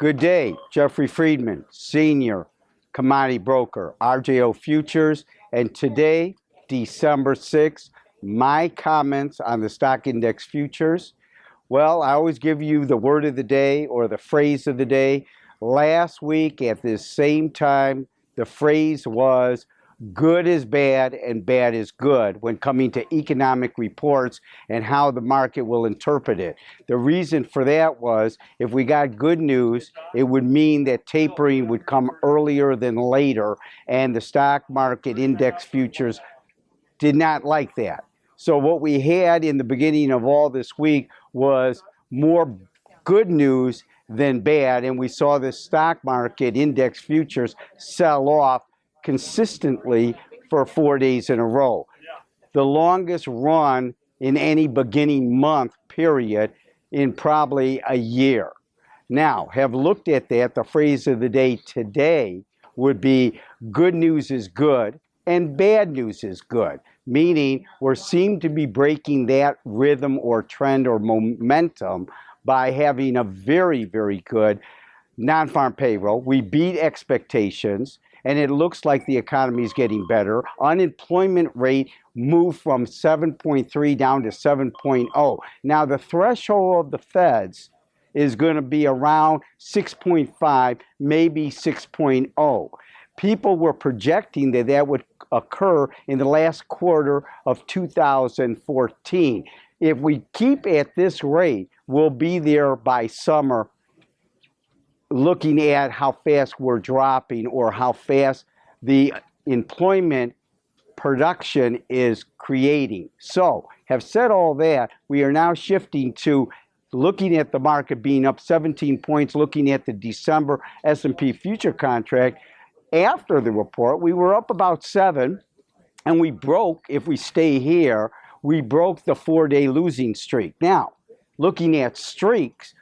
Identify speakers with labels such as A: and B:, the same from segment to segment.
A: Good day, Jeffrey Friedman, Senior Commodity Broker, RJO Futures, and today, December 6th, my comments on the stock index futures. Well, I always give you the word of the day or the phrase of the day. Last week at this same time, the phrase was good is bad and bad is good when coming to economic reports and how the market will interpret it. The reason for that was if we got good news, it would mean that tapering would come earlier than later, and the stock market index futures did not like that. So what we had in the beginning of all this week was more good news than bad, and we saw the stock market index futures sell off consistently for 4 days in a row. The longest run in any beginning month period in probably a year. Now, have looked at that, the phrase of the day today would be good news is good and bad news is good, meaning we seem to be breaking that rhythm or trend or momentum by having a very, very good non-farm payroll. We beat expectations, and it looks like the economy is getting better. Unemployment rate moved from 7.3 down to 7.0. Now, the threshold of the Feds is going to be around 6.5, maybe 6.0. People were projecting that that would occur in the last quarter of 2014. If we keep at this rate, we'll be there by summer, looking at how fast we're dropping or how fast the employment production is creating. So, have said all that, we are now shifting to looking at the market being up 17 points, looking at the December S&P future contract. After the report, we were up about 7, and we broke, if we stay here, we broke the 4-day losing streak. Now, looking at streaks,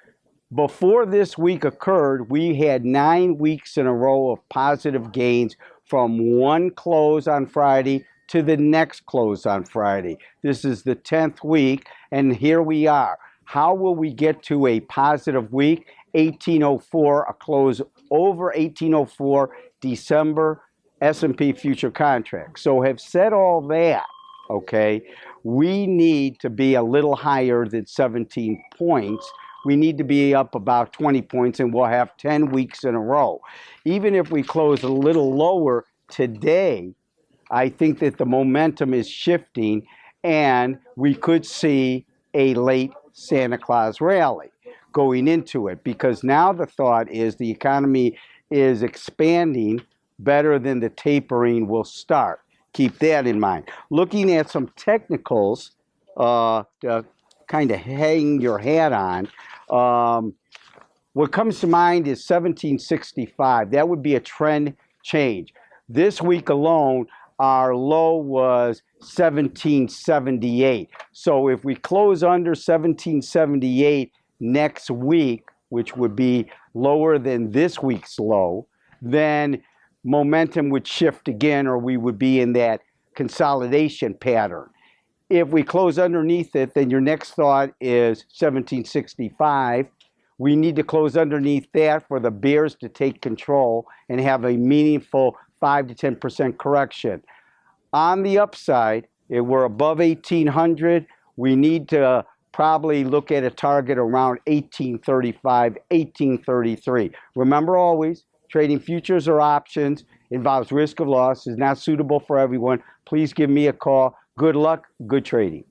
A: before this week occurred, we had 9 weeks in a row of positive gains from one close on Friday to the next close on Friday. This is the 10th week, and here we are. How will we get to a positive week? 1804, a close over 1804 December S&P future contract. So have said all that, okay, we need to be a little higher than 17 points. We need to be up about 20 points, and we'll have 10 weeks in a row. Even if we close a little lower today, I think that the momentum is shifting, and we could see a late Santa Claus rally going into it, because now the thought is the economy is expanding better than the tapering will start. Keep that in mind. Looking at some technicals to kind of hang your hat on, what comes to mind is 1765. That would be a trend change. This week alone, our low was 1778. So if we close under 1778 next week, which would be lower than this week's low, then momentum would shift again, or we would be in that consolidation pattern. If we close underneath it, then your next thought is 1765. We need to close underneath that for the bears to take control and have a meaningful 5 to 10% correction. On the upside, if we're above 1800, we need to probably look at a target around 1835, 1833. Remember always, trading futures or options involves risk of loss, is not suitable for everyone. Please give me a call. Good luck, good trading.